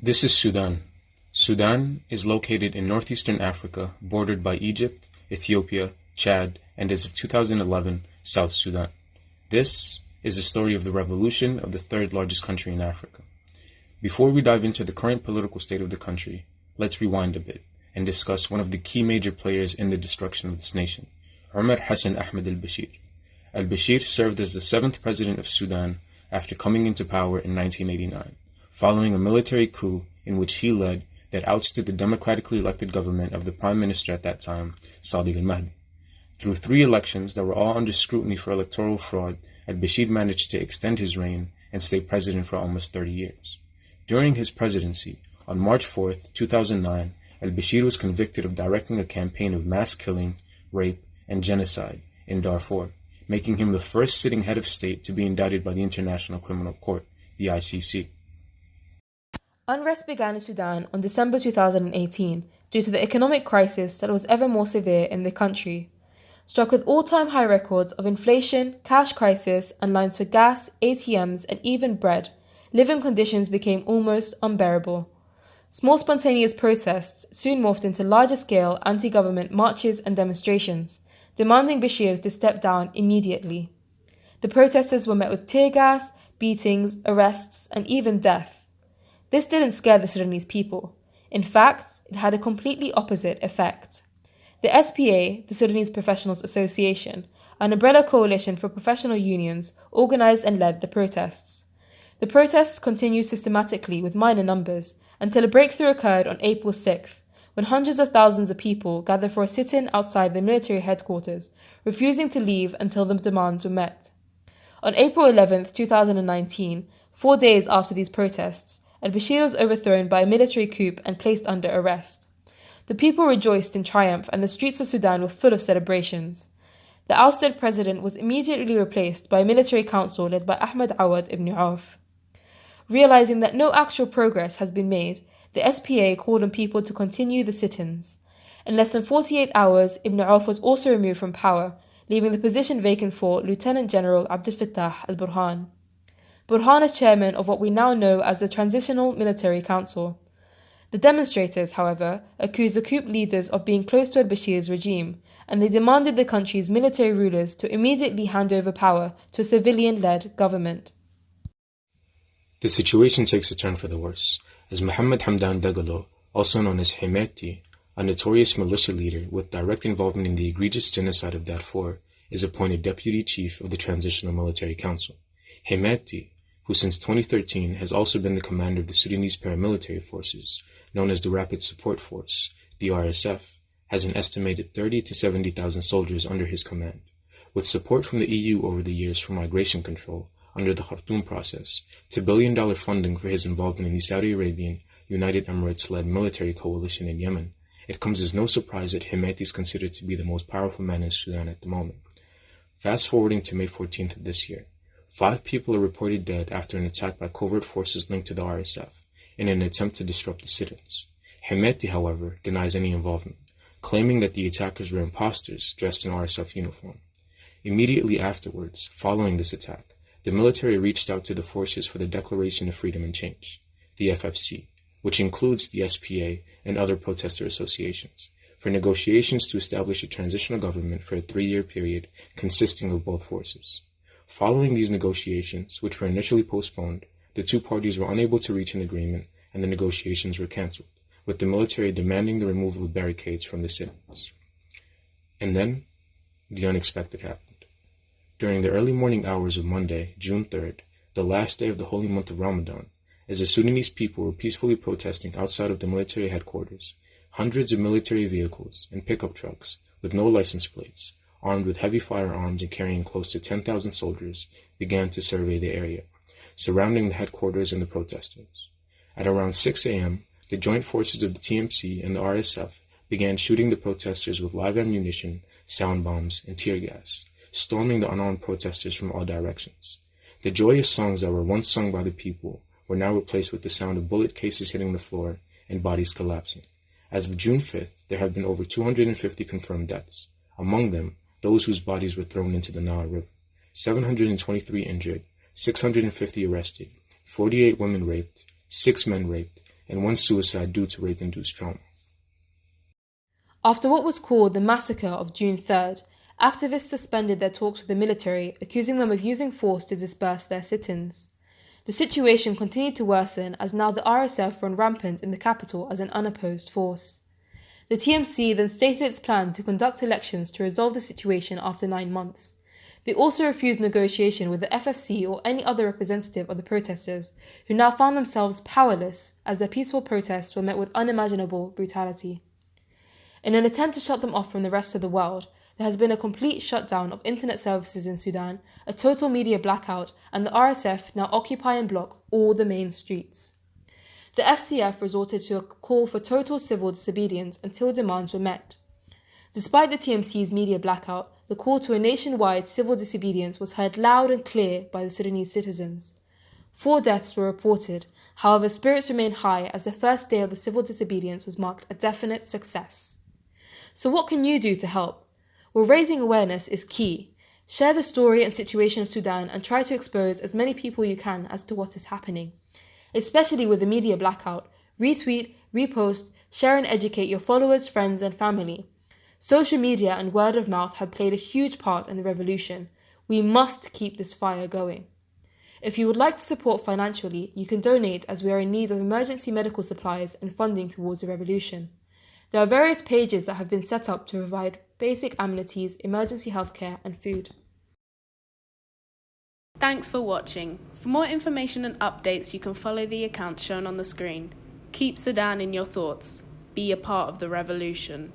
This is Sudan. Sudan is located in northeastern Africa, bordered by Egypt, Ethiopia, Chad, and as of 2011, South Sudan. This is the story of the revolution of the third largest country in Africa. Before we dive into the current political state of the country, let's rewind a bit and discuss one of the key major players in the destruction of this nation, Umar Hassan Ahmed al-Bashir. Al-Bashir served as the 7th president of Sudan after coming into power in 1989, following a military coup in which he led that ousted the democratically elected government of the prime minister at that time, Sadiq al-Mahdi. Through 3 elections that were all under scrutiny for electoral fraud, al-Bashir managed to extend his reign and stay president for almost 30 years. During his presidency, on March 4, 2009, al-Bashir was convicted of directing a campaign of mass killing, rape, and genocide in Darfur, making him the first sitting head of state to be indicted by the International Criminal Court, the ICC. Unrest began in Sudan on December 2018 due to the economic crisis that was ever more severe in the country. Struck with all-time high records of inflation, cash crisis, and lines for gas, ATMs, and even bread, living conditions became almost unbearable. Small spontaneous protests soon morphed into larger-scale anti-government marches and demonstrations, demanding Bashir to step down immediately. The protesters were met with tear gas, beatings, arrests, and even death. This didn't scare the Sudanese people. In fact, it had a completely opposite effect. The SPA, the Sudanese Professionals Association, an umbrella coalition for professional unions, organized and led the protests. The protests continued systematically with minor numbers until a breakthrough occurred on April 6th, when hundreds of thousands of people gathered for a sit-in outside the military headquarters, refusing to leave until the demands were met. On April 11, 2019, 4 days after these protests, al-Bashir was overthrown by a military coup and placed under arrest. The people rejoiced in triumph and the streets of Sudan were full of celebrations. The ousted president was immediately replaced by a military council led by Ahmed Awad ibn Auf. Realizing that no actual progress has been made, the SPA called on people to continue the sit-ins. In less than 48 hours, Ibn Auf was also removed from power, leaving the position vacant for Lieutenant General Abdel Fattah al-Burhan. Burhan is chairman of what we now know as the Transitional Military Council. The demonstrators, however, accused the coup leaders of being close to al-Bashir's regime, and they demanded the country's military rulers to immediately hand over power to a civilian-led government. The situation takes a turn for the worse, as Mohammed Hamdan Dagalo, also known as Hemeti, a notorious militia leader with direct involvement in the egregious genocide of Darfur, is appointed deputy chief of the Transitional Military Council. Hemeti, who since 2013 has also been the commander of the Sudanese paramilitary forces, known as the Rapid Support Force, the RSF, has an estimated 30 to 70,000 soldiers under his command. With support from the EU over the years for migration control, under the Khartoum process, to billion-dollar funding for his involvement in the Saudi Arabian, United Emirates-led military coalition in Yemen, it comes as no surprise that Hemeti is considered to be the most powerful man in Sudan at the moment. Fast-forwarding to May 14th of this year, 5 people are reported dead after an attack by covert forces linked to the RSF in an attempt to disrupt the sit-ins. Hemeti, however, denies any involvement, claiming that the attackers were imposters dressed in RSF uniform. Immediately afterwards, following this attack, the military reached out to the Forces for the Declaration of Freedom and Change, the FFC, which includes the SPA and other protester associations, for negotiations to establish a transitional government for a 3-year period consisting of both forces. Following these negotiations, which were initially postponed, the 2 parties were unable to reach an agreement and the negotiations were cancelled, with the military demanding the removal of barricades from the sit-ins. And then, the unexpected happened. During the early morning hours of Monday, June 3rd, the last day of the holy month of Ramadan, as the Sudanese people were peacefully protesting outside of the military headquarters, hundreds of military vehicles and pickup trucks with no license plates, armed with heavy firearms and carrying close to 10,000 soldiers, began to survey the area, surrounding the headquarters and the protesters. At around 6 a.m., the joint forces of the TMC and the RSF began shooting the protesters with live ammunition, sound bombs, and tear gas, storming the unarmed protesters from all directions. The joyous songs that were once sung by the people were now replaced with the sound of bullet cases hitting the floor and bodies collapsing. As of June 5th, there have been over 250 confirmed deaths, among them those whose bodies were thrown into the Nile River, 723 injured, 650 arrested, 48 women raped, 6 men raped, and one suicide due to rape-induced trauma. After what was called the massacre of June 3rd, activists suspended their talks with the military, accusing them of using force to disperse their sit-ins. The situation continued to worsen as now the RSF run rampant in the capital as an unopposed force. The TMC then stated its plan to conduct elections to resolve the situation after 9 months. They also refused negotiation with the FFC or any other representative of the protesters, who now found themselves powerless as their peaceful protests were met with unimaginable brutality. In an attempt to shut them off from the rest of the world, there has been a complete shutdown of internet services in Sudan, a total media blackout, and the RSF now occupy and block all the main streets. The FCF resorted to a call for total civil disobedience until demands were met. Despite the TMC's media blackout, the call to a nationwide civil disobedience was heard loud and clear by the Sudanese citizens. 4 deaths were reported, however spirits remain high as the first day of the civil disobedience was marked a definite success. So what can you do to help? Well, raising awareness is key. Share the story and situation of Sudan and try to expose as many people you can as to what is happening. Especially with the media blackout, retweet, repost, share and educate your followers, friends and family. Social media and word of mouth have played a huge part in the revolution. We must keep this fire going. If you would like to support financially, you can donate as we are in need of emergency medical supplies and funding towards the revolution. There are various pages that have been set up to provide basic amenities, emergency healthcare and food. Thanks for watching. For more information and updates, you can follow the account shown on the screen. Keep Sudan in your thoughts. Be a part of the revolution.